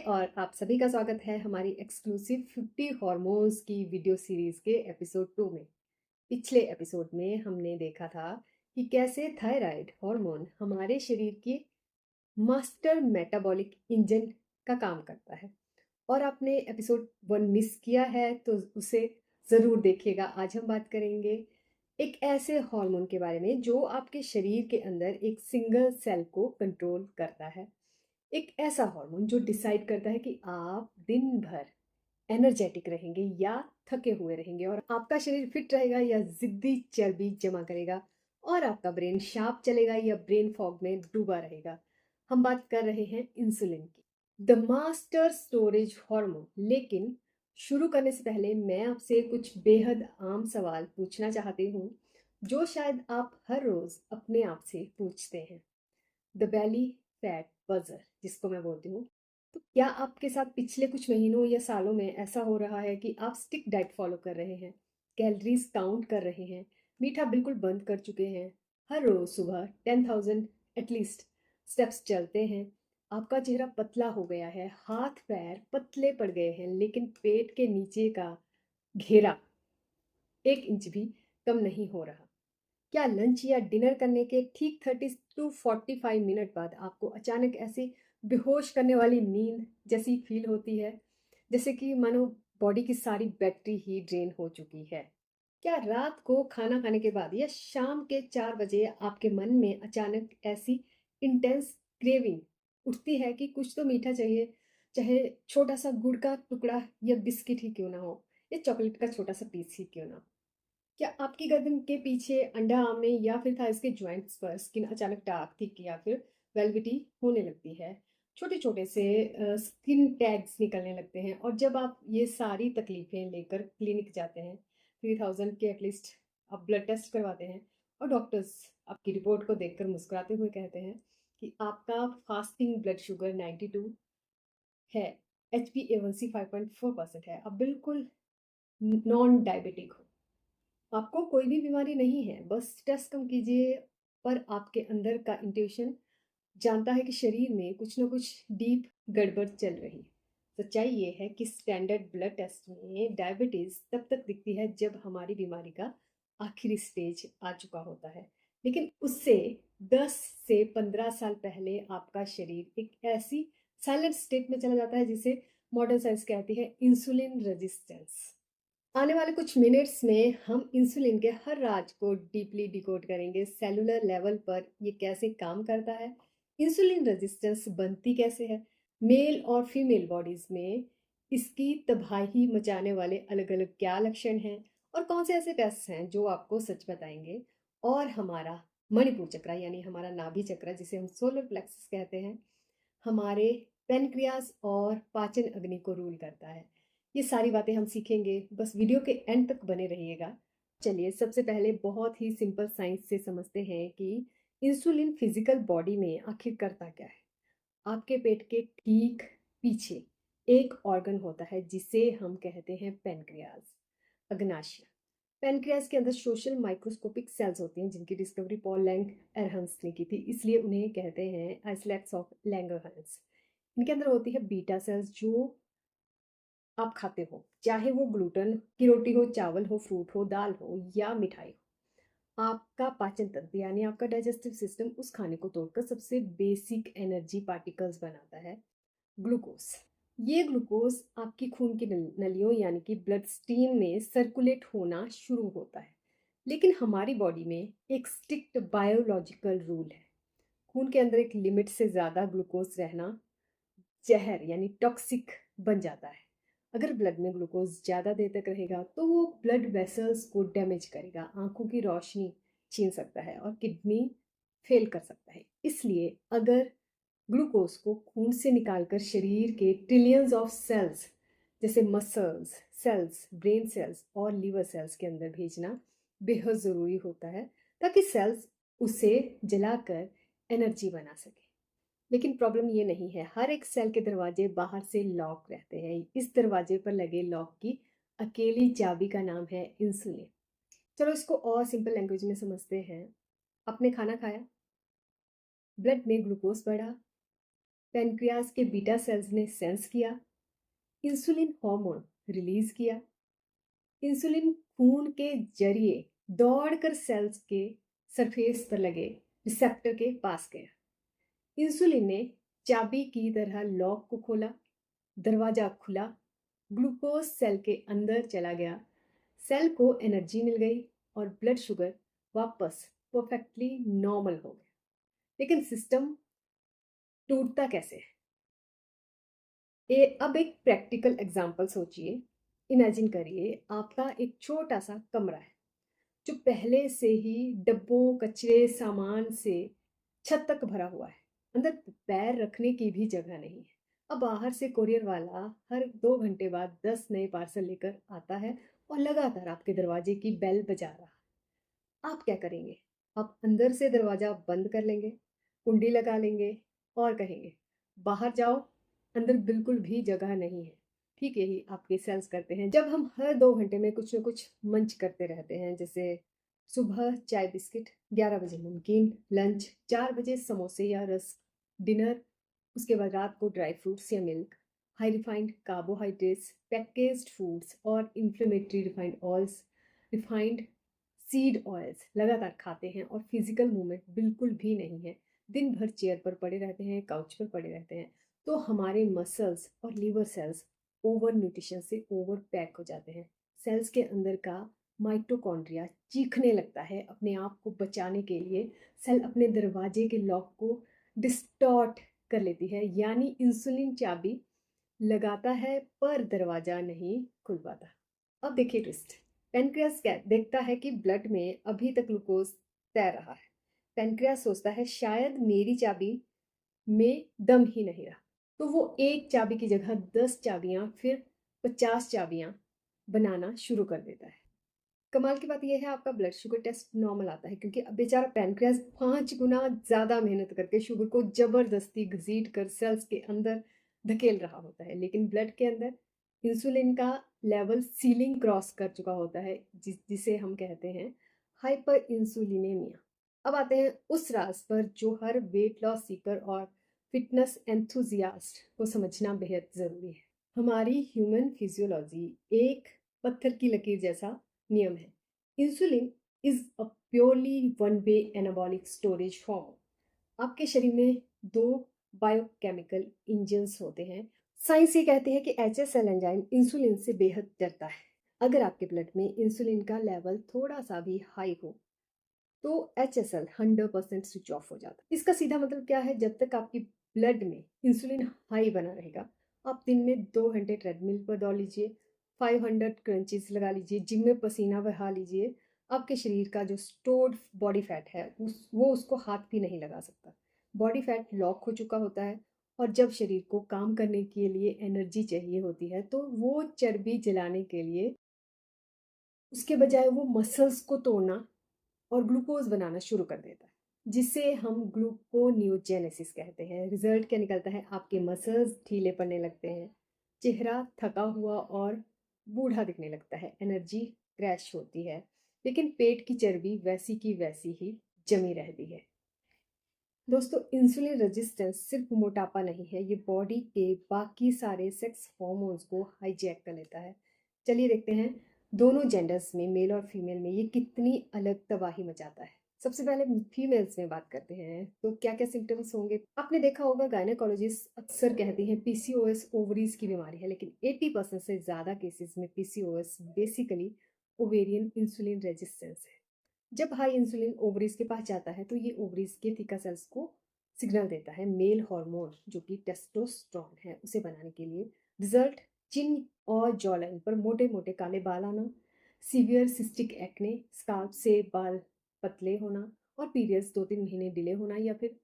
और आप सभी का स्वागत है हमारी एक्सक्लूसिव 50 हॉर्मोन्स की वीडियो सीरीज के एपिसोड 2 में। पिछले एपिसोड में हमने देखा था कि कैसे थायराइड हार्मोन हमारे शरीर के मास्टर मेटाबॉलिक इंजन का काम करता है। और आपने एपिसोड 1 मिस किया है तो उसे ज़रूर देखिएगा। आज हम बात करेंगे एक ऐसे हार्मोन के बारे में जो आपके शरीर के अंदर एक सिंगल सेल को कंट्रोल करता है। एक ऐसा हार्मोन जो डिसाइड करता है कि आप दिन भर एनर्जेटिक रहेंगे या थके हुए रहेंगे, और आपका शरीर फिट रहेगा या जिद्दी चर्बी जमा करेगा, और आपका ब्रेन शार्प चलेगा या ब्रेन फॉग में डूबा रहेगा। हम बात कर रहे हैं इंसुलिन की, द मास्टर स्टोरेज हार्मोन। लेकिन शुरू करने से पहले मैं आपसे कुछ बेहद आम सवाल पूछना चाहती हूँ जो शायद आप हर रोज अपने आप से पूछते हैं। द बेली फैट बजर जिसको मैं बोलती हूँ, तो क्या आपके साथ पिछले कुछ महीनों या सालों में ऐसा हो रहा है कि आप स्टिक डाइट फॉलो कर रहे हैं, कैलोरीज काउंट कर रहे हैं, मीठा बिल्कुल बंद कर चुके हैं, हर रोज सुबह 10,000 एटलीस्ट स्टेप्स चलते हैं, आपका चेहरा पतला हो गया है, हाथ पैर पतले पड़ गए हैं, लेकिन पेट के नीचे का घेरा 1 इंच भी कम नहीं हो रहा? क्या लंच या डिनर करने के ठीक 30 to 45 मिनट बाद आपको अचानक ऐसी बेहोश करने वाली नींद जैसी फील होती है, जैसे कि मानो बॉडी की सारी बैटरी ही ड्रेन हो चुकी है? क्या रात को खाना खाने के बाद या शाम के 4 बजे आपके मन में अचानक ऐसी इंटेंस क्रेविंग उठती है कि कुछ तो मीठा चाहिए, चाहे छोटा सा गुड़ का टुकड़ा या बिस्किट ही क्यों ना हो, या चॉकलेट का छोटा सा पीस ही क्यों ना हो? क्या आपकी गर्दन के पीछे, अंडा में या फिर थाइस के जॉइंट्स पर स्किन अचानक डार्क, थिक या फिर वेलवेटी होने लगती है? छोटे छोटे से स्किन टैग्स निकलने लगते हैं, और जब आप ये सारी तकलीफें लेकर क्लिनिक जाते हैं, 3,000 के एटलीस्ट आप ब्लड टेस्ट करवाते हैं, और डॉक्टर्स आपकी रिपोर्ट को देखकर मुस्कुराते हुए कहते हैं कि आपका फास्टिंग ब्लड शुगर 92 है, HbA1c 5.4% है, आप बिल्कुल नॉन डायबिटिक हो, आपको कोई भी बीमारी नहीं है, बस स्ट्रेस कम कीजिए। पर आपके अंदर का इंट्यूशन जानता है कि शरीर में कुछ ना कुछ डीप गड़बड़ चल रही है। सच्चाई ये है कि स्टैंडर्ड ब्लड टेस्ट में डायबिटीज तब तक दिखती है जब हमारी बीमारी का आखिरी स्टेज आ चुका होता है, लेकिन उससे 10 से 15 साल पहले आपका शरीर एक ऐसी साइलेंट स्टेट में चला जाता है जिसे मॉडर्न साइंस कहती है इंसुलिन रेजिस्टेंस। आने वाले कुछ मिनट्स में हम इंसुलिन के हर राज को डीपली डिकोड करेंगे। सेलुलर लेवल पर ये कैसे काम करता है, इंसुलिन रेजिस्टेंस बनती कैसे है, मेल और फीमेल बॉडीज में इसकी तबाही मचाने वाले अलग अलग क्या लक्षण हैं, और कौन से ऐसे टेस्ट हैं जो आपको सच बताएंगे। और हमारा मणिपुर चक्र यानी हमारा नाभि चक्र जिसे हम सोलर प्लेक्सस कहते हैं, हमारे पेनक्रियाज और पाचन अग्नि को रूल करता है। ये सारी बातें हम सीखेंगे, बस वीडियो के एंड तक बने रहिएगा। चलिए सबसे पहले बहुत ही सिंपल साइंस से समझते हैं कि इंसुलिन फिजिकल बॉडी में आखिर करता क्या है। आपके पेट के ठीक पीछे एक ऑर्गन होता है जिसे हम कहते हैं पेनक्रियाज, अग्नाशय। पेनक्रियाज के अंदर सोशल माइक्रोस्कोपिक सेल्स होती हैं जिनकी डिस्कवरी पॉल लैंग एरहंस ने की थी, इसलिए उन्हें कहते हैं आइसलेट्स ऑफ लैंगरहंस। इनके अंदर होती है बीटा सेल्स जो आप खाते हो, चाहे वो ग्लूटन की रोटी हो, चावल हो, फ्रूट हो, दाल हो या मिठाई हो। आपका पाचन तंत्र यानी आपका डाइजेस्टिव सिस्टम उस खाने को तोड़कर सबसे बेसिक एनर्जी पार्टिकल्स बनाता है, ग्लूकोज। ये ग्लूकोज आपकी खून की नलियों यानी कि ब्लड स्ट्रीम में सर्कुलेट होना शुरू होता है। लेकिन हमारी बॉडी में एक स्ट्रिक्ट बायोलॉजिकल रूल है, खून के अंदर एक लिमिट से ज़्यादा ग्लूकोज रहना जहर यानी टॉक्सिक बन जाता है। अगर ब्लड में ग्लूकोज ज़्यादा देर तक रहेगा तो वो ब्लड वेसल्स को डैमेज करेगा, आंखों की रोशनी छीन सकता है और किडनी फेल कर सकता है। इसलिए अगर ग्लूकोज को खून से निकालकर शरीर के ट्रिलियंस ऑफ सेल्स जैसे मसल्स सेल्स, ब्रेन सेल्स और लीवर सेल्स के अंदर भेजना बेहद ज़रूरी होता है, ताकि सेल्स उसे जलाकर एनर्जी बना सके। लेकिन प्रॉब्लम ये नहीं है, हर एक सेल के दरवाजे बाहर से लॉक रहते हैं। इस दरवाजे पर लगे लॉक की अकेली चाबी का नाम है इंसुलिन। चलो इसको और सिंपल लैंग्वेज में समझते हैं। आपने खाना खाया, ब्लड में ग्लूकोज बढ़ा, पैनक्रियाज के बीटा सेल्स ने सेंस किया, इंसुलिन हार्मोन रिलीज किया। इंसुलिन खून के जरिए दौड़कर सेल्स के सरफेस पर लगे रिसेप्टर के पास गया। इंसुलिन ने चाबी की तरह लॉक को खोला, दरवाजा खुला, ग्लूकोज सेल के अंदर चला गया, सेल को एनर्जी मिल गई और ब्लड शुगर वापस परफेक्टली नॉर्मल हो गया। लेकिन सिस्टम टूटता कैसे? अब एक प्रैक्टिकल एग्जांपल सोचिए। इमेजिन करिए आपका एक छोटा सा कमरा है जो पहले से ही डब्बों, कचरे, सामान से छत तक भरा हुआ है। अंदर पैर रखने की भी जगह नहीं है। अब बाहर से कोरियर वाला हर 2 घंटे बाद 10 नए पार्सल लेकर आता है और लगातार आपके दरवाजे की बेल बजा रहा है। आप क्या करेंगे? आप अंदर से दरवाजा बंद कर लेंगे, कुंडी लगा लेंगे और कहेंगे बाहर जाओ, अंदर बिल्कुल भी जगह नहीं है। ठीक यही आपके सेल्स करते हैं जब हम हर 2 घंटे में कुछ न कुछ मंच करते रहते हैं। जैसे सुबह चाय बिस्किट, 11 बजे नमकीन, लंच 4 बजे समोसे या रस्क, डिनर उसके बाद रात को ड्राई फ्रूट्स या milk, high refined carbohydrates, packaged foods और inflammatory refined oils, refined seed oils लगातार खाते हैं और फिजिकल मूवमेंट बिल्कुल भी नहीं है। दिन भर चेयर पर पड़े रहते हैं, काउच पर पड़े रहते हैं। तो हमारे मसल्स और लीवर सेल्स ओवर न्यूट्रिशन से ओवर पैक हो जाते हैं। सेल्स के अंदर का माइटोकॉन्ड्रिया चीखने लगता है अपने आप को बचाने के लिए। सेल अपने दरवाजे के लॉक को डिस्टॉर्ट कर लेती है, यानी इंसुलिन चाबी लगाता है पर दरवाजा नहीं खुल पाता। अब देखिए ट्विस्ट। पेनक्रियास क्या देखता है कि ब्लड में अभी तक ग्लूकोज तैर रहा है। पेनक्रियास सोचता है शायद मेरी चाबी में दम ही नहीं रहा, तो वो एक चाबी की जगह 10 चाबियां, फिर 50 चाबियां बनाना शुरू कर देता है। कमाल की बात यह है आपका ब्लड शुगर टेस्ट नॉर्मल आता है, क्योंकि अब बेचारा पैनक्रियास 5 गुना ज़्यादा मेहनत करके शुगर को ज़बरदस्ती घसीट कर सेल्स के अंदर धकेल रहा होता है। लेकिन ब्लड के अंदर इंसुलिन का लेवल सीलिंग क्रॉस कर चुका होता है, जिसे हम कहते हैं हाइपर इंसुलिनेमिया। अब आते हैं उस राज पर जो हर वेट लॉस सीकर और फिटनेस एंथुजियास्ट को समझना बेहद ज़रूरी है। हमारी ह्यूमन फिजियोलॉजी एक पत्थर की लकीर जैसा नियम है। Insulin is a purely one way anabolic storage form. आपके शरीर में 2 बायोकेमिकल इंजन्स होते हैं। साइंस ये कहती है कि HSL एंजाइम इंसुलिन से बेहद डरता है। अगर आपके ब्लड में इंसुलिन का लेवल थोड़ा सा भी हाई हो तो HSL 100% स्विच ऑफ हो जाता है। इसका सीधा मतलब क्या है? जब तक आपकी ब्लड में इंसुलिन हाई बना रहेगा, आप दिन में 2 घंटे ट्रेडमिल पर दौड़ लीजिए, 500 क्रंचेस लगा लीजिए, जिम में पसीना बहा लीजिए, आपके शरीर का जो स्टोर्ड बॉडी फैट है वो उसको हाथ भी नहीं लगा सकता। बॉडी फैट लॉक हो चुका होता है और जब शरीर को काम करने के लिए एनर्जी चाहिए होती है तो वो चर्बी जलाने के लिए उसके बजाय वो मसल्स को तोड़ना और ग्लूकोज बनाना शुरू कर देता है, जिसे हम ग्लूकोनियोजेनेसिस कहते हैं। रिजल्ट क्या निकलता है? आपके मसल्स ढीले पड़ने लगते हैं, चेहरा थका हुआ और बूढ़ा दिखने लगता है, एनर्जी क्रैश होती है, लेकिन पेट की चर्बी वैसी की वैसी ही जमी रहती है। दोस्तों, इंसुलिन रेजिस्टेंस सिर्फ मोटापा नहीं है, ये बॉडी के बाकी सारे सेक्स हार्मोन्स को हाईजैक कर लेता है। चलिए देखते हैं दोनों जेंडर्स में, मेल और फीमेल में, ये कितनी अलग तबाही मचाता है। सबसे पहले फीमेल्स में बात करते हैं तो क्या क्या सिम्टम्स होंगे। आपने देखा होगा गायनेकोलॉजिस्ट अक्सर कहती हैं PCOS ओवरीज की बीमारी है, लेकिन 80% से ज़्यादा केसेस में PCOS basically ovarian insulin resistance है। जब हाई इंसुलिन ओवरीज के पास जाता है तो ये ओवरीज के थीका सेल्स को सिग्नल देता है मेल हार्मोन जो कि टेस्टोस्टेरोन है उसे बनाने के लिए। रिजल्ट, चिन और जॉलाइन पर मोटे मोटे काले बाल आना, सीवियर सिस्टिक एक्ने, स्काल्प से बाल पतले होना और पीरियड्स 2-3 महीने डिले होना या फिर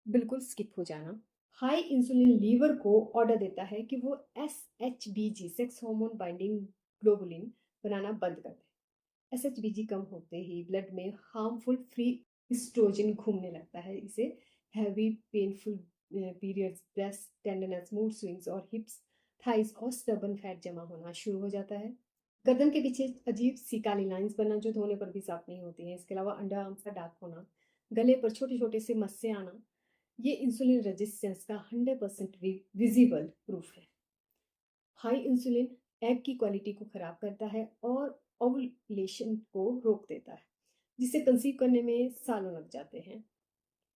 बिल्कुल स्किप हो जाना। हाई इंसुलिन लीवर को ऑर्डर देता है कि वो SHBG sex hormone binding globulin बनाना बंद कर दे। SHBG कम होते ही ब्लड में हार्मफुल फ्री एस्ट्रोजन घूमने लगता है। इसे heavy painful periods, breast tenderness, mood swings और हिप्स, थाइस और स्टबन फैट जमा होना शुरू हो जाता है। गर्दन के पीछे अजीब सी काली लाइंस बनना जो धोने पर भी साफ नहीं होती हैं। इसके अलावा अंडर आर्म्स का डार्क होना, गले पर छोटे छोटे से मस्से आना, ये इंसुलिन रेजिस्टेंस का 100% विजिबल प्रूफ है। हाई इंसुलिन एग की क्वालिटी को खराब करता है और ओवुलेशन को रोक देता है, जिसे कंसीव करने में सालों लग जाते हैं।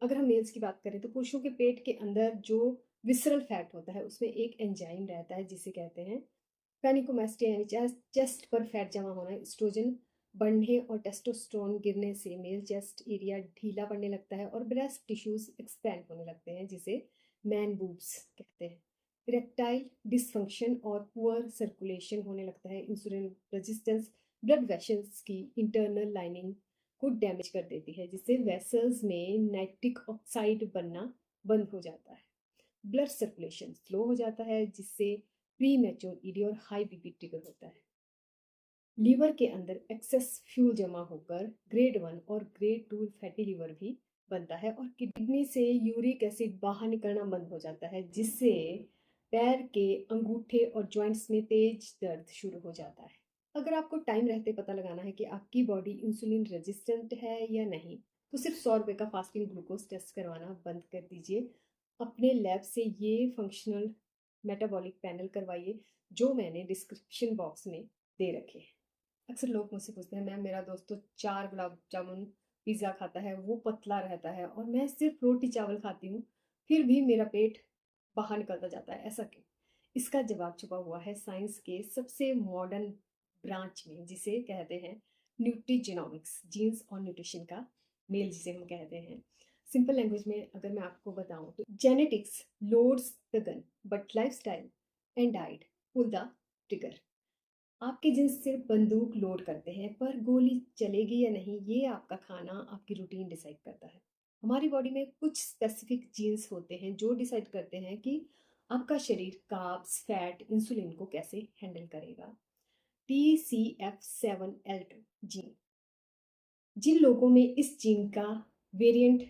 अगर हम मेल्स की बात करें तो पुरुषों के पेट के अंदर जो विसरल फैट होता है उसमें एक एंजाइम रहता है जिसे कहते हैं पैनिकोमेस्टिया, यानी चेस्ट पर फैट जमा होना। एस्ट्रोजन बढ़ने और टेस्टोस्टेरोन गिरने से मेल चेस्ट एरिया ढीला पड़ने लगता है और ब्रेस्ट टिश्यूज एक्सपैंड होने लगते हैं, जिसे मैन बूब्स कहते हैं। इरेक्टाइल डिसफंक्शन और पुअर सर्कुलेशन होने लगता है। इंसुलिन रेजिस्टेंस ब्लड वेसल्स की इंटरनल लाइनिंग को डैमेज कर देती है, जिससे वेसल्स में नाइट्रिक ऑक्साइड बनना बंद हो जाता है। ब्लड सर्कुलेशन स्लो हो जाता है, जिससे प्री मैच्योर ईडी और हाई बीपी ट्रिगर होता है। लीवर के अंदर एक्सेस फ्यूल जमा होकर ग्रेड 1 और ग्रेड 2 फैटी लीवर भी बनता है और किडनी से यूरिक एसिड बाहर निकलना बंद हो जाता है, जिससे पैर के अंगूठे और जॉइंट्स में तेज दर्द शुरू हो जाता है। अगर आपको टाइम रहते पता लगाना है कि आपकी बॉडी इंसुलिन रेजिस्टेंट है या नहीं, तो सिर्फ 100 रुपये का फास्टिंग ग्लूकोज टेस्ट करवाना बंद कर दीजिए। अपने लैब से ये फंक्शनल मेटाबॉलिक पैनल करवाइए, जो मैंने डिस्क्रिप्शन बॉक्स में दे रखे हैं। अक्सर लोग मुझसे पूछते हैं, मैम मेरा दोस्त तो 4 गुलाब जामुन पिज़्ज़ा खाता है, वो पतला रहता है, और मैं सिर्फ रोटी चावल खाती हूँ, फिर भी मेरा पेट बाहर निकलता जाता है, ऐसा क्यों? इसका जवाब छुपा हुआ है साइंस के सबसे मॉडर्न ब्रांच में, जिसे कहते हैं न्यूट्रीजेनोमिक्स, जीन्स और न्यूट्रिशन का मेल जिसे हम कहते हैं। सिंपल लैंग्वेज में अगर मैं आपको बताऊं तो genetics loads the gun but lifestyle and diet pull the trigger. आपके जिन्स सिर्फ बंदूक लोड करते हैं, पर गोली चलेगी या नहीं ये आपका खाना, आपकी रूटीन डिसाइड करता है। हमारी बॉडी में कुछ स्पेसिफिक जीन्स होते हैं जो डिसाइड करते हैं कि आपका शरीर कार्ब्स, फैट, इंसुलिन को कैसे हैंडल करेगा। TCF7L2 जीन, जिन लोगों में इस जीन का वेरिएंट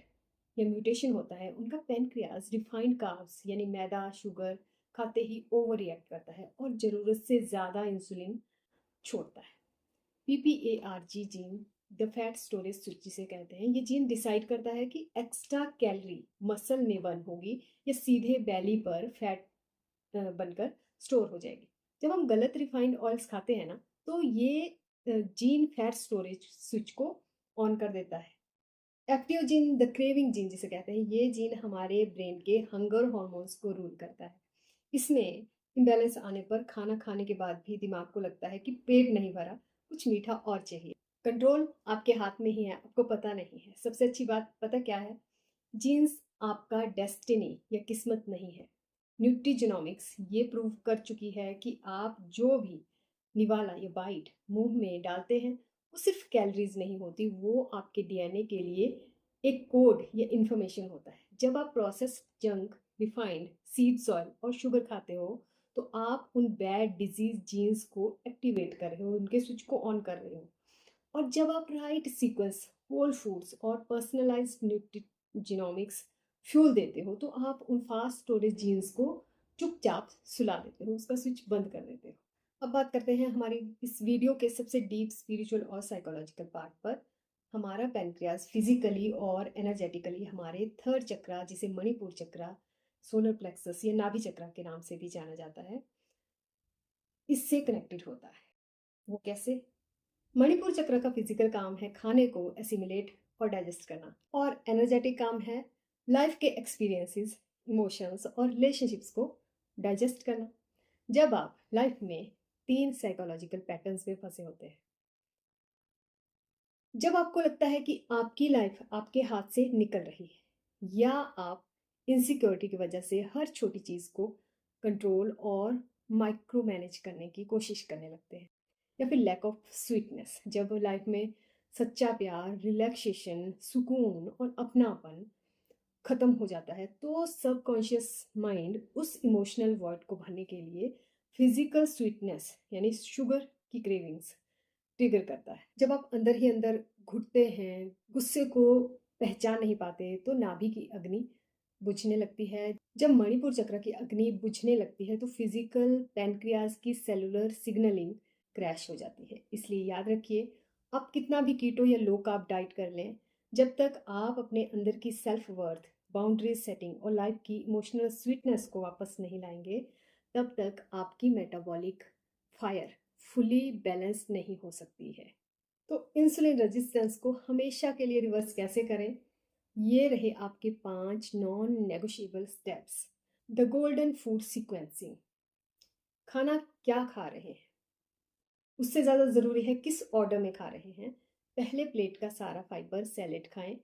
या म्यूटेशन होता है, उनका पैनक्रियाज रिफाइंड कार्ब्स यानी मैदा, शुगर खाते ही ओवर रिएक्ट करता है और ज़रूरत से ज़्यादा इंसुलिन छोड़ता है। PPARG gene, the fat storage switch जिसे कहते हैं, ये जीन डिसाइड करता है कि एक्स्ट्रा कैलोरी मसल में बर्न होगी या सीधे बैली पर फैट बनकर स्टोर हो जाएगी। जब हम गलत रिफाइंड ऑयल्स खाते हैं ना, तो ये जीन फैट स्टोरेज स्विच को ऑन कर देता है। FTO gene, the craving gene जिसे कहते हैं, ये जीन हमारे ब्रेन के हंगर हॉर्मोन्स को रूल करता है। इसमें इम्बैलेंस आने पर खाना खाने के बाद भी दिमाग को लगता है कि पेट नहीं भरा, कुछ मीठा और चाहिए। कंट्रोल आपके हाथ में ही है, आपको पता नहीं है। सबसे अच्छी बात पता क्या है? जीन्स आपका डेस्टिनी या किस्मत नहीं है। न्यूट्रीजेनोमिक्स ये प्रूव कर चुकी है कि आप जो भी निवाला या बाइट मुंह में डालते हैं, वो सिर्फ कैलोरीज नहीं होती, वो आपके डीएनए के लिए एक कोड या इंफॉर्मेशन होता है। जब आप processed junk, refined seeds oil और शुगर खाते हो, तो आप उन बैड डिजीज जीन्स को एक्टिवेट कर रहे हो, उनके स्विच को ऑन कर रहे हो। और जब आप राइट सीक्वेंस, होल फूड्स और पर्सनलाइज्ड न्यूट्रीजिनोमिक्स फ्यूल देते हो, तो आप उन फास्ट स्टोरेज जीन्स को चुपचाप सुला देते हो, उसका स्विच बंद कर देते हो। अब बात करते हैं हमारी इस वीडियो के सबसे डीप स्पिरिचुअल और साइकोलॉजिकल पार्ट पर। हमारा पैनक्रियाज फिजिकली और एनर्जेटिकली हमारे थर्ड चक्रा, जिसे मणिपुर चक्रा, सोलर प्लेक्सस या नाभि चक्रा के नाम से भी जाना जाता है, इससे कनेक्टेड होता है। वो कैसे? मणिपुर चक्र का फिजिकल काम है खाने को एसिमिलेट और डाइजेस्ट करना, और एनर्जेटिक काम है लाइफ के एक्सपीरियंसेस, इमोशंस और रिलेशनशिप्स को डाइजेस्ट करना। जब आप लाइफ में 3 साइकोलॉजिकल पैटर्न्स में फंसे होते हैं, जब आपको लगता है कि आपकी लाइफ आपके हाथ से निकल रही है, या आप इनसिक्योरिटी की वजह से हर छोटी चीज़ को कंट्रोल और माइक्रो मैनेज करने की कोशिश करने लगते हैं, या फिर लैक ऑफ स्वीटनेस, जब लाइफ में सच्चा प्यार, रिलैक्सेशन, सुकून और अपनापन खत्म हो जाता है, तो सबकॉन्शियस माइंड उस इमोशनल वॉइड को भरने के लिए फिजिकल स्वीटनेस यानी शुगर की क्रेविंग्स ट्रिगर करता है। जब आप अंदर ही अंदर घुटते हैं, गुस्से को पहचान नहीं पाते, तो नाभि की अग्नि बुझने लगती है। जब मणिपुर चक्र की अग्नि बुझने लगती है, तो फिजिकल पैनक्रियाज की सेलुलर सिग्नलिंग क्रैश हो जाती है। इसलिए याद रखिए, आप कितना भी कीटो या लो कार्ब डाइट कर लें, जब तक आप अपने अंदर की सेल्फ वर्थ बाउंड्री सेटिंग और लाइफ की इमोशनल स्वीटनेस को वापस नहीं लाएंगे, तब तक आपकी मेटाबॉलिक फायर फुली बैलेंस नहीं हो सकती है। तो इंसुलिन रेजिस्टेंस को हमेशा के लिए रिवर्स कैसे करें, ये रहे आपके 5 non negotiable steps. The golden food sequencing. खाना क्या खा रहे हैं उससे ज़्यादा ज़रूरी है किस ऑर्डर में खा रहे हैं। पहले प्लेट का सारा फाइबर सैलेड खाएं,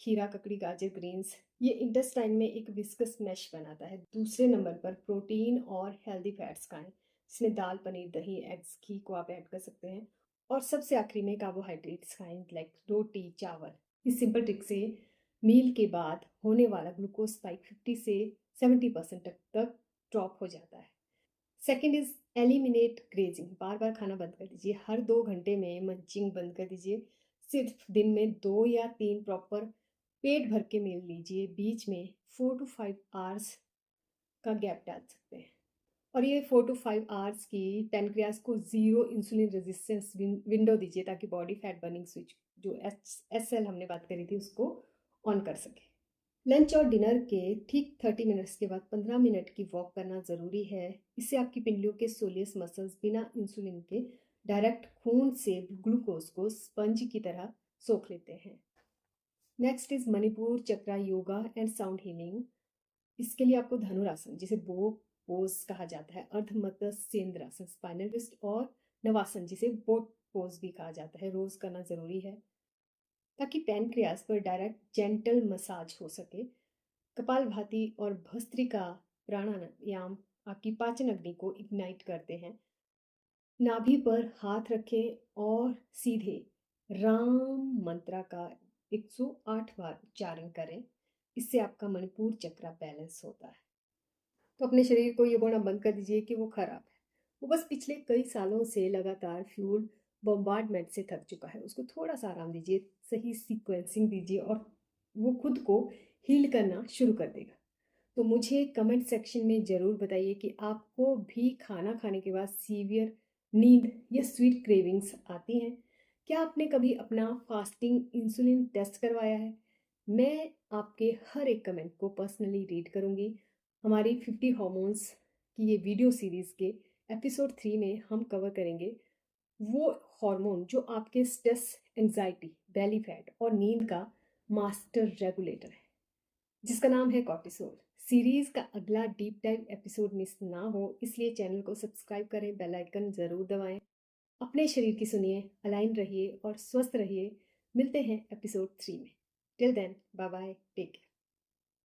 खीरा, ककड़ी, गाजर, ग्रीन्स, ये इंटेस्टाइन में एक विस्कस मैश बनाता है। दूसरे नंबर पर प्रोटीन और हेल्दी फैट्स खाएं, इसमें दाल, पनीर, दही, एग्स, घी को आप ऐड कर सकते हैं। और सबसे आखिरी में कार्बोहाइड्रेट्स खाएं, लाइक रोटी, चावल। इस सिंपल ट्रिक से मील के बाद होने वाला ग्लूकोज स्पाइक 50 से 70% तक ड्रॉप हो जाता है। Second is eliminate grazing. बार बार खाना बंद कर दीजिए, हर 2 घंटे में मंचिंग बंद कर दीजिए। सिर्फ दिन में 2 या 3 प्रॉपर पेट भर के मील लीजिए, बीच में 4 to 5 आवर्स का गैप डाल सकते हैं। और ये 4 to 5 आवर्स की पैनक्रियाज को ज़ीरो इंसुलिन रेजिस्टेंस विंडो दीजिए, ताकि बॉडी फैट बर्निंग स्विच जो SL हमने बात करी थी उसको ऑन कर सके। लंच और डिनर के ठीक 30 मिनट्स के बाद 15 मिनट की वॉक करना ज़रूरी है। इससे आपकी पिंडलियों के सोलियस मसल्स बिना इंसुलिन के डायरेक्ट खून से ग्लूकोज को स्पंज की तरह सोख लेते हैं। Next is Manipur chakra yoga and sound healing. इसके लिए आपको धनुरासन, जिसे बो पोज कहा जाता है, अर्धमत्स्येंद्रासन, स्पाइनल ट्विस्ट, और नवासन, जिसे बोट पोज भी कहा जाता है, रोज करना ज़रूरी है ताकि पैनक्रियाज पर डायरेक्ट जेंटल मसाज हो सके। कपालभाति और भस्त्रिका प्राणायाम आपकी पाचन अग्नि को इग्नाइट करते हैं। नाभि पर हाथ रखें और सीधे राम मंत्रा का 108 बार उच्चारण करें। इससे आपका मणिपुर चक्र बैलेंस होता है। तो अपने शरीर को ये बोलना बंद कर दीजिए कि वो खराब है। वो बस पिछले कई सालों से लगातार फ्यूल बॉम्बार्डमेंट से थक चुका है। उसको थोड़ा सा आराम दीजिए, सही सीक्वेंसिंग दीजिए और वो खुद को हील करना शुरू कर देगा। तो मुझे कमेंट सेक्शन में ज़रूर बताइए कि आपको भी खाना खाने के बाद सीवियर नींद या स्वीट क्रेविंग्स आती हैं। क्या आपने कभी अपना फास्टिंग इंसुलिन टेस्ट करवाया है? मैं आपके हर एक कमेंट को पर्सनली रीड करूँगी। हमारी 50 हॉर्मोन्स की ये वीडियो सीरीज़ के एपिसोड 3 में हम कवर करेंगे वो हार्मोन जो आपके स्ट्रेस, एंजाइटी, बेली फैट और नींद का मास्टर रेगुलेटर है, जिसका नाम है कॉर्टिसोल। सीरीज का अगला डीप डाइव एपिसोड मिस ना हो, इसलिए चैनल को सब्सक्राइब करें, बेल आइकन जरूर दबाएं। अपने शरीर की सुनिए, अलाइन रहिए और स्वस्थ रहिए। मिलते हैं एपिसोड 3 में। Till then, bye bye, take care.